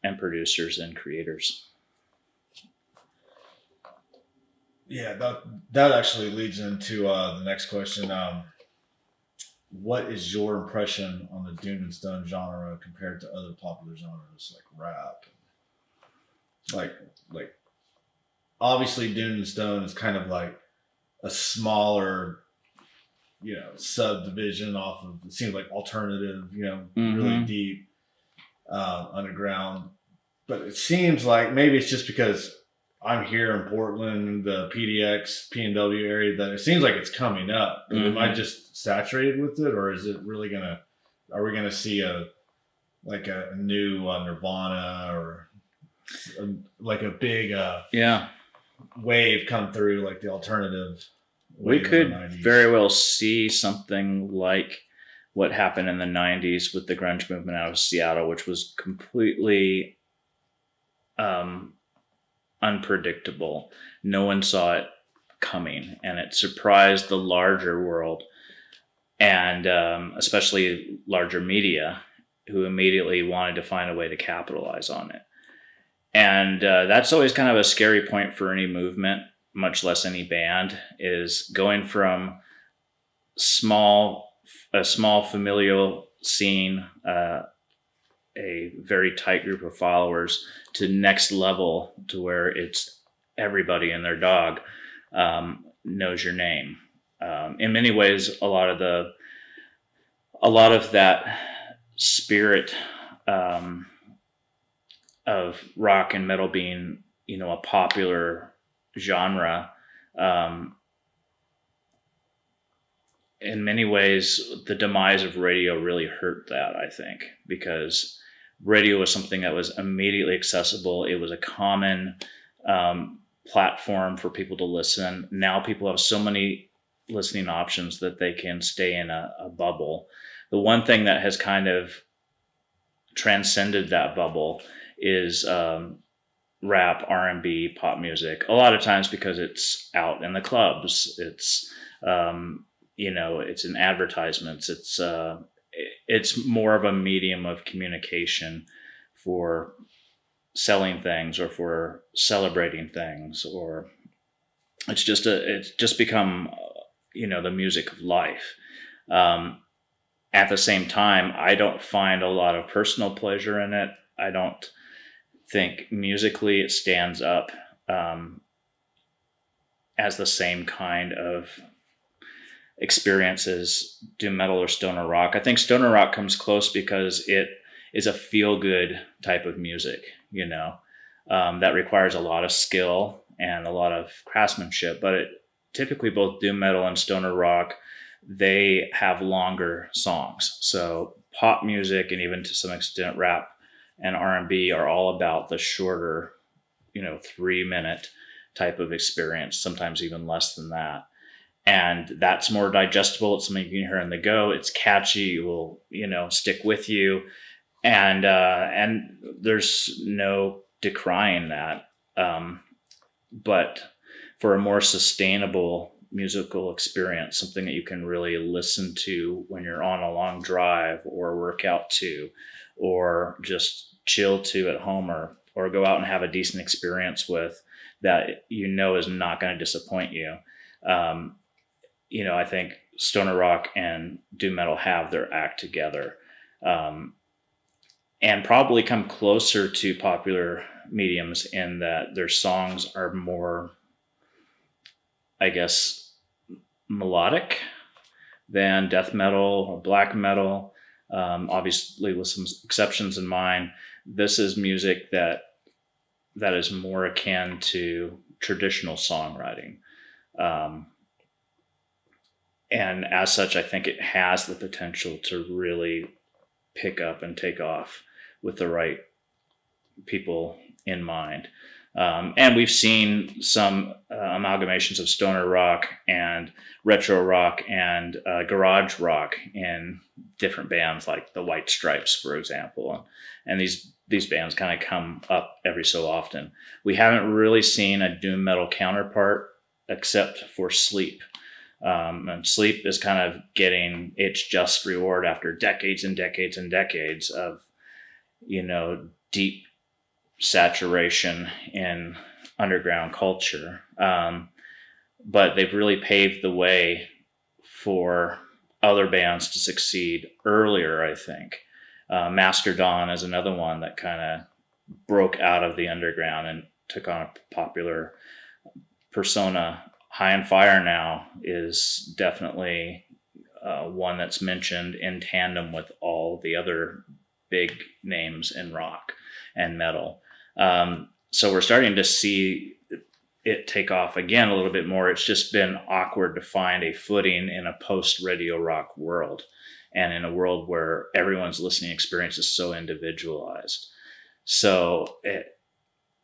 and producers and creators. Yeah, that actually leads into the next question. What is your impression on the Doom and Stone genre compared to other popular genres like rap? Like obviously Doom and Stone is kind of like a smaller, subdivision off of, it seems like alternative, really deep underground. But it seems like maybe it's just because I'm here in Portland, the PDX, PNW area, that it seems like it's coming up. But am I just saturated with it, or is it really are we gonna see a new Nirvana or like a big wave come through, like the alternative? We could very well see something like what happened in the 90s with the grunge movement out of Seattle, which was completely unpredictable. No one saw it coming, and it surprised the larger world, and especially larger media, who immediately wanted to find a way to capitalize on it. And that's always kind of a scary point for any movement, much less any band, is going from a small familial scene, a very tight group of followers, to next level, to where it's everybody and their dog knows your name. In many ways, a lot of that spirit of rock and metal being, a popular genre, in many ways, the demise of radio really hurt that, I think, because radio was something that was immediately accessible. It was a common platform for people to listen. Now people have so many listening options that they can stay in a bubble. The one thing that has kind of transcended that bubble is rap, R&B, pop music. A lot of times because it's out in the clubs. It's it's in advertisements. It's more of a medium of communication for selling things or for celebrating things, or it's just become the music of life. At the same time, I don't find a lot of personal pleasure in it. I don't think musically it stands up as the same kind of experience as doom metal or stoner rock. I think stoner rock comes close because it is a feel-good type of music, that requires a lot of skill and a lot of craftsmanship. But typically both doom metal and stoner rock, they have longer songs. So pop music, and even to some extent rap and R&B, are all about the shorter, 3-minute type of experience, sometimes even less than that. And that's more digestible. It's something you can hear on the go. It's catchy. It will, stick with you. And there's no decrying that. But for a more sustainable musical experience, something that you can really listen to when you're on a long drive, or work out to, or just chill to at home, or go out and have a decent experience with, that is not going to disappoint you. I think stoner rock and doom metal have their act together, and probably come closer to popular mediums in that their songs are more, I guess, melodic than death metal or black metal. Obviously, with some exceptions in mind, this is music that is more akin to traditional songwriting. And as such, I think it has the potential to really pick up and take off with the right people in mind. And we've seen some amalgamations of stoner rock and retro rock and garage rock in different bands, like the White Stripes, for example. And these bands kind of come up every so often. We haven't really seen a doom metal counterpart except for Sleep. And Sleep is kind of getting its just reward after decades and decades and decades of, deep saturation in underground culture. But they've really paved the way for other bands to succeed earlier, I think. Mastodon is another one that kind of broke out of the underground and took on a popular persona. High and Fire now is definitely one that's mentioned in tandem with all the other big names in rock and metal. So we're starting to see it take off again a little bit more. It's just been awkward to find a footing in a post-radio rock world, and in a world where everyone's listening experience is so individualized. So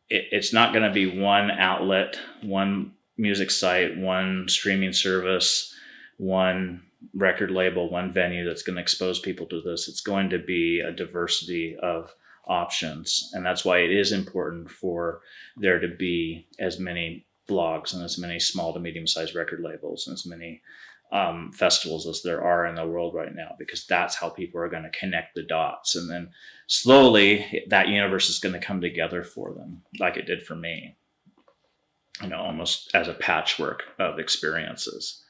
it's not going to be one outlet, one music site, one streaming service, one record label, one venue that's going to expose people to this. It's going to be a diversity of options. And that's why it is important for there to be as many blogs and as many small to medium sized record labels and as many festivals as there are in the world right now, because that's how people are going to connect the dots. And then slowly that universe is going to come together for them, like it did for me, almost as a patchwork of experiences.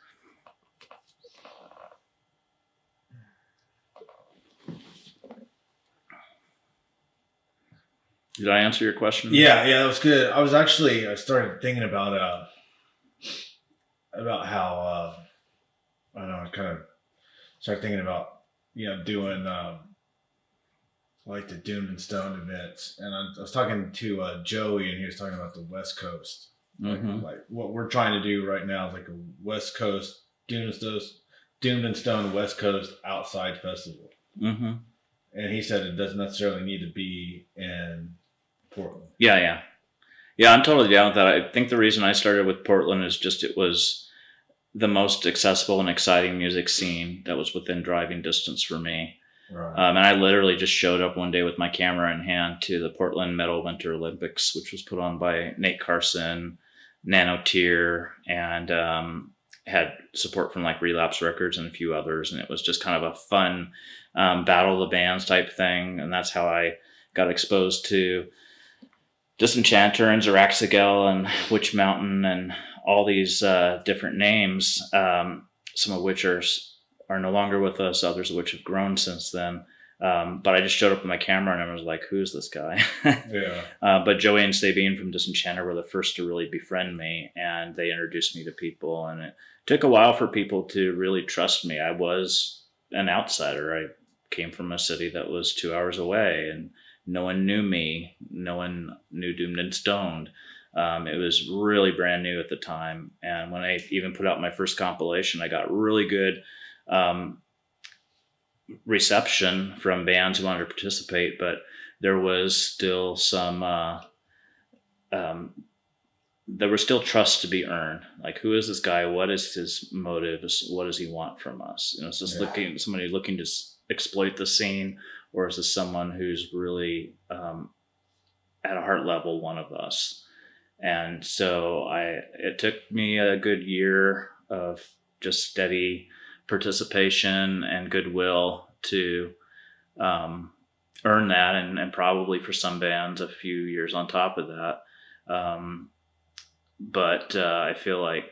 Did I answer your question? Yeah, that was good. I started thinking about how I don't know. I kind of started thinking about doing like the Doomed and Stoned events, and I was talking to Joey, and he was talking about the West Coast. Like what we're trying to do right now is like a West Coast Doomed and Stoned West Coast outside festival. Mm-hmm. And he said it doesn't necessarily need to be in Portland. Yeah, I'm totally down with that. I think the reason I started with Portland is just it was the most accessible and exciting music scene that was within driving distance for me. Right. And I literally just showed up one day with my camera in hand to the Portland Metal Winter Olympics, which was put on by Nate Carson, Nanoteer, and had support from like Relapse Records and a few others. And it was just kind of a fun battle of the bands type thing. And that's how I got exposed to Disenchanter and Zaraxagel and Witch Mountain and all these different names, some of which are no longer with us, others of which have grown since then. But I just showed up with my camera and I was like, who's this guy? Yeah. But Joey and Sabine from Disenchanter were the first to really befriend me, and they introduced me to people. And it took a while for people to really trust me. I was an outsider. I came from a city that was 2 hours away, and no one knew me. No one knew Doomed and Stoned. It was really brand new at the time. And when I even put out my first compilation, I got really good reception from bands who wanted to participate, but there was still there was still trust to be earned. Like, who is this guy? What is his motives? What does he want from us? Is this somebody looking to exploit the scene, or is this someone who's really at a heart level one of us? And so it took me a good year of just steady participation and goodwill to earn that, and probably for some bands a few years on top of that. But I feel like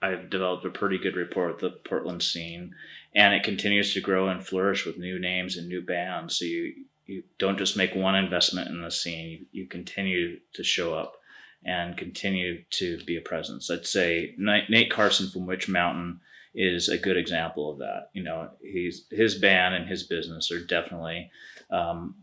I've developed a pretty good rapport with the Portland scene, and it continues to grow and flourish with new names and new bands. So you don't just make one investment in the scene, you continue to show up and continue to be a presence. I'd say Nate Carson from Witch Mountain is a good example of that. His band and his business are definitely on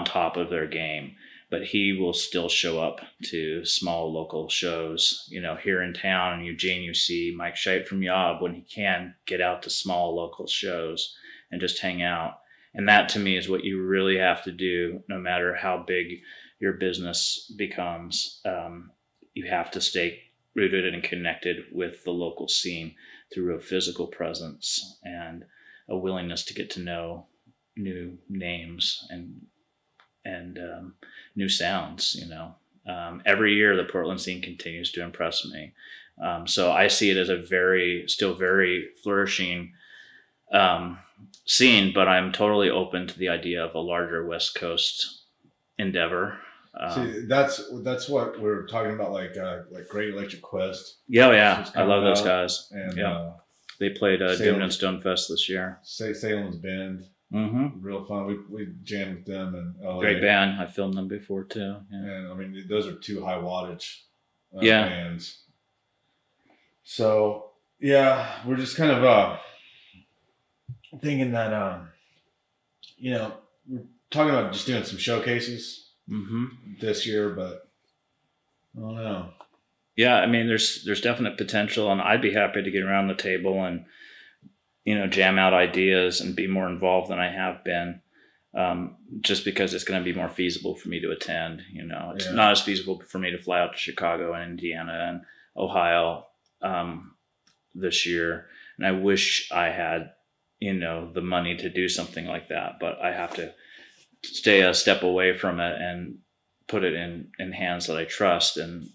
top of their game, but he will still show up to small local shows. Here in town in Eugene, you see Mike Scheit from Yob when he can get out to small local shows and just hang out. And that to me is what you really have to do, no matter how big your business becomes. You have to stay rooted and connected with the local scene through a physical presence and a willingness to get to know new names and new sounds. Every year the Portland scene continues to impress me. So I see it as a still very flourishing scene, but I'm totally open to the idea of a larger West Coast endeavor. See, that's what we're talking about, like Great Electric Quest. Yeah, yeah, I love those guys. And yeah, they played Doomed and Stone Fest this year. Salem's Bend, real fun. We jammed with them and great band. I filmed them before too. Yeah. And I mean, those are 2 high wattage bands. So yeah, we're just kind of thinking that we're talking about just doing some showcases this year, but I don't know. Yeah, I mean, there's definite potential, and I'd be happy to get around the table and jam out ideas and be more involved than I have been, just because it's going to be more feasible for me to attend. It's not as feasible for me to fly out to Chicago and Indiana and Ohio this year, and I wish I had the money to do something like that, but I have to stay a step away from it and put it in hands that I trust and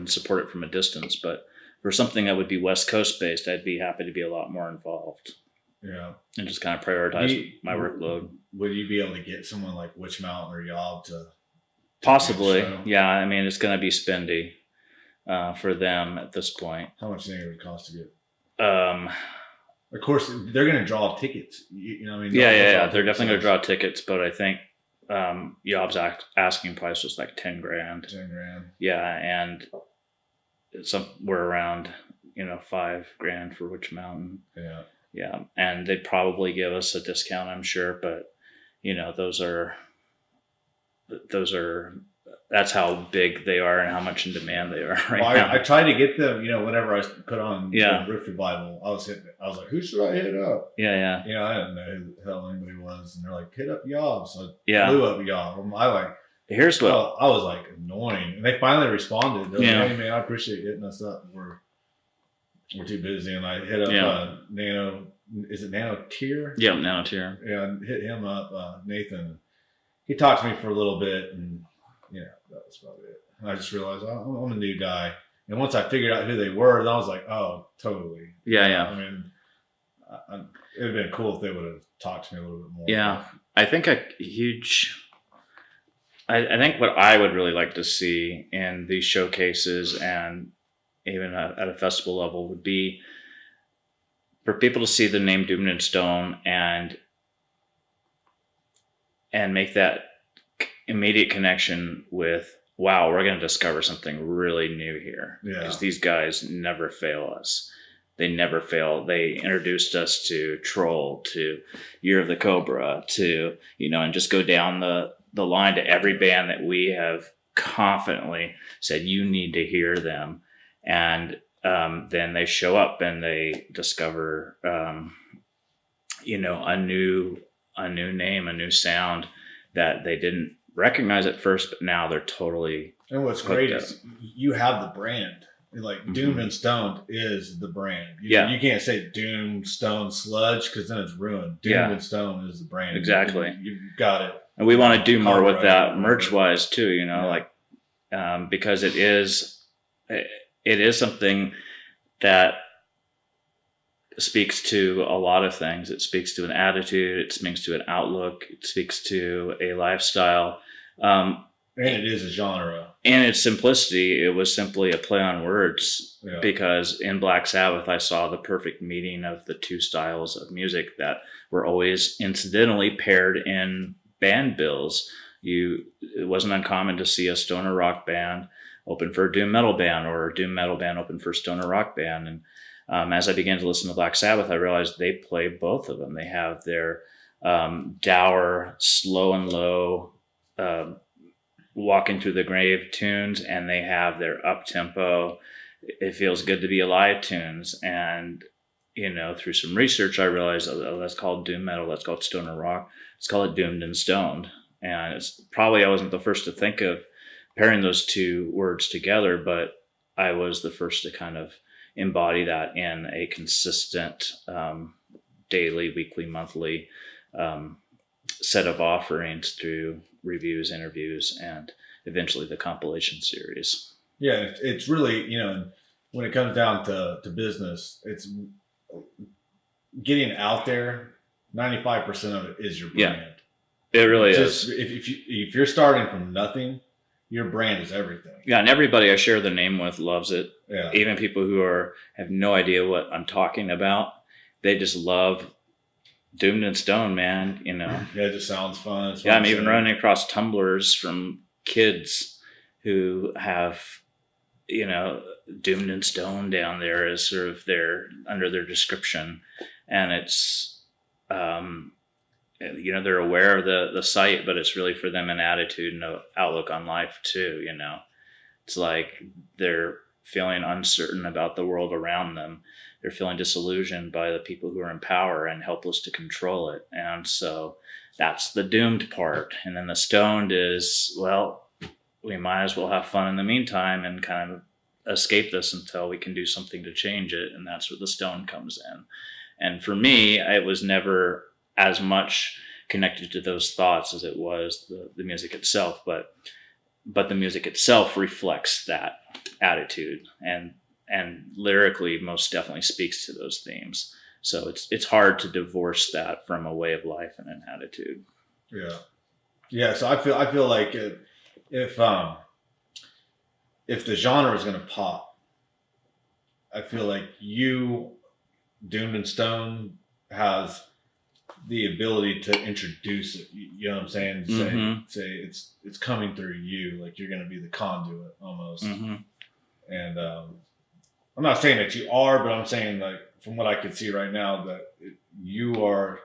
support it from a distance. But for something that would be West Coast based, I'd be happy to be a lot more involved. Yeah. And just kind of prioritize my workload. Would you be able to get someone like Witch Mountain or Yob to possibly? Yeah. I mean, it's going to be spendy for them at this point. How much do you think it would cost to get? Of course, they're going to draw tickets. I mean, yeah. They're definitely going to draw tickets, but I think Yob's asking price was like $10,000. $10,000. Yeah, and somewhere around $5,000 for Witch Mountain. Yeah. Yeah, and they'd probably give us a discount, I'm sure, but that's how big they are and how much in demand they are now. I tried to get them, whenever I put on Riff Revival, I was like, who should I hit up? Yeah. I didn't know who the hell anybody was. And they're like, hit up Yob. So I blew up Yob. Here's what I was like annoying. And they finally responded. They're like, hey man, I appreciate you hitting us up. We're too busy. And I hit up Nano. Is it Nano Tier? Yeah, Nano Tier. Yeah, I hit him up, Nathan. He talked to me for a little bit, and that was about it. And I just realized I'm a new guy. And once I figured out who they were, then I was like, oh, totally. Yeah. I mean, it would have been cool if they would have talked to me a little bit more. Yeah, I think I think what I would really like to see in these showcases and even at a festival level would be for people to see the name Doomed and Stone and make that immediate connection with, wow, we're going to discover something really new here. Because these guys never fail us. They never fail. They introduced us to Troll, to Year of the Cobra, to, and just go down the line to every band that we have confidently said, you need to hear them. And then they show up and they discover, a new name, a new sound that they didn't recognize at first, but now they're totally. And what's great is you have the brand. Like Doomed and Stoned is the brand. You can't say Doomed, Stoned, Sludge because then it's ruined. Doomed and Stoned is the brand. Exactly. You've got it. And we want to do more with that merch wise too, because it is something that speaks to a lot of things. It speaks to an attitude. It speaks to an outlook. It speaks to a lifestyle. And it is a genre. And its simplicity, it was simply a play on words because in Black Sabbath, I saw the perfect meeting of the two styles of music that were always incidentally paired in band bills. It wasn't uncommon to see a stoner rock band open for a doom metal band or a doom metal band open for a stoner rock band. And as I began to listen to Black Sabbath, I realized they play both of them. They have their dour, slow and low, walking through the grave tunes, and they have their up tempo, it feels good to be alive tunes. And through some research, I realized that's called doom metal, that's called stoner rock, let's call it Doomed and Stoned. And it's probably I wasn't the first to think of pairing those two words together, but I was the first to kind of embody that in a consistent daily, weekly, monthly set of offerings through reviews, interviews, and eventually the compilation series. Yeah, it's really, when it comes down to business, it's getting out there. 95% of it is your brand. It really Just is. if you're starting from nothing, your brand is everything. Yeah, and everybody I share the name with loves it. Yeah. Even people who have no idea what I'm talking about, they just love Doomed and Stone, man. You know. Yeah, it just sounds fun. Yeah, I'm even running across tumblers from kids who have, you know, Doomed and Stone down there as sort of under their description, and it's, you know, they're aware of the site, but it's really for them an attitude and an outlook on life too. You know, it's like they're feeling uncertain about the world around them. They're feeling disillusioned by the people who are in power and helpless to control it. And so that's the doomed part. And then the stoned is, well, we might as well have fun in the meantime and kind of escape this until we can do something to change it. And that's where the stone comes in. And for me, it was never as much connected to those thoughts as it was the music itself. But the music itself reflects that attitude and lyrically most definitely speaks to those themes. So it's hard to divorce that from a way of life and an attitude. Yeah. So I feel like if the genre is going to pop, I feel like Doomed and Stone has the ability to introduce it. You know what I'm saying? Say it's coming through you, like you're going to be the conduit almost. Mm-hmm. And I'm not saying that you are, but I'm saying, like, from what I can see right now, that you are,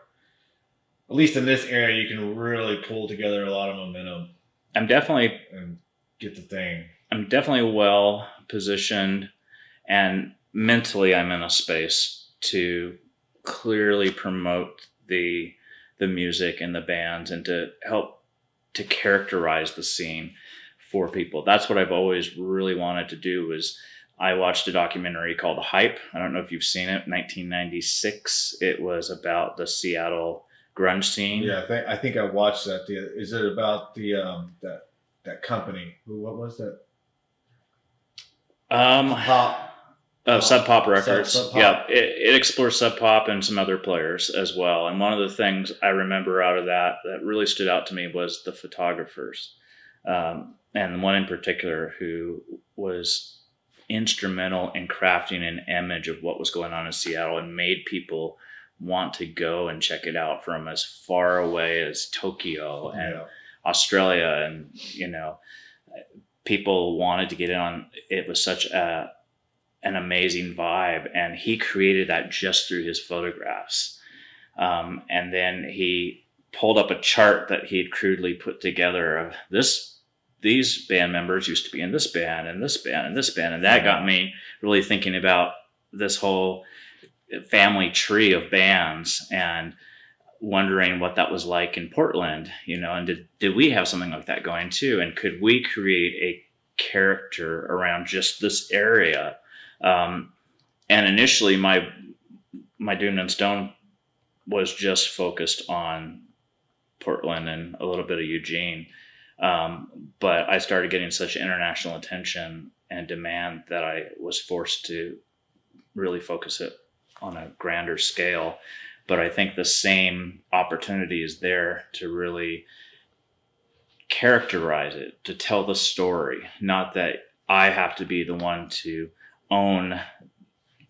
at least in this area, you can really pull together a lot of momentum. I'm definitely and get the thing. I'm definitely well positioned, and mentally, I'm in a space to clearly promote the music and the bands, and to help to characterize the scene for people. That's what I've always really wanted to do. I watched a documentary called Hype. I don't know if you've seen it. 1996. It was about the Seattle grunge scene. Yeah, I think I watched that. Is it about the that company? What was that? Sub Pop Records. Sub Pop. Yeah, it explores Sub Pop and some other players as well. And one of the things I remember out of that really stood out to me was the photographers, and one in particular who was instrumental in crafting an image of what was going on in Seattle and made people want to go and check it out from as far away as Tokyo and Australia. And, you know, people wanted to get in on it. Was such an amazing vibe. And he created that just through his photographs. And then he pulled up a chart that he had crudely put together of these band members used to be in this band and this band and this band. And that got me really thinking about this whole family tree of bands and wondering what that was like in Portland, you know, and did we have something like that going too? And could we create a character around just this area? And initially my Doomed and Stone was just focused on Portland and a little bit of Eugene. But I started getting such international attention and demand that I was forced to really focus it on a grander scale. But I think the same opportunity is there to really characterize it, to tell the story. Not that I have to be the one to own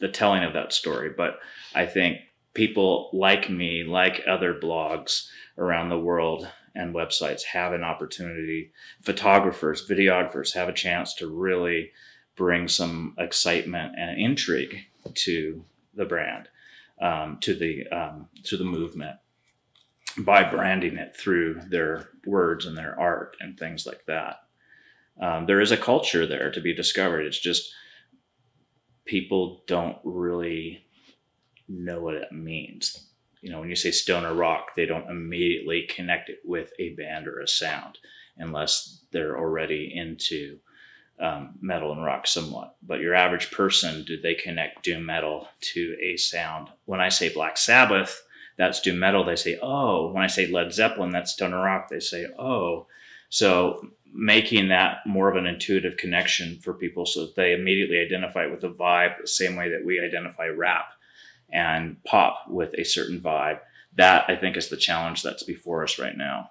the telling of that story, but I think people like me, like other blogs around the world and websites, have an opportunity. Photographers, videographers have a chance to really bring some excitement and intrigue to the brand, to the movement, by branding it through their words and their art and things like that. There is a culture there to be discovered. It's just people don't really know what it means. You know, when you say stoner rock, they don't immediately connect it with a band or a sound unless they're already into metal and rock somewhat. But your average person, do they connect doom metal to a sound? When I say Black Sabbath, that's doom metal. They say, oh. When I say Led Zeppelin, that's stoner rock. They say, oh. So making that more of an intuitive connection for people so that they immediately identify it with the vibe the same way that we identify rap and pop with a certain vibe. That, I think, is the challenge that's before us right now.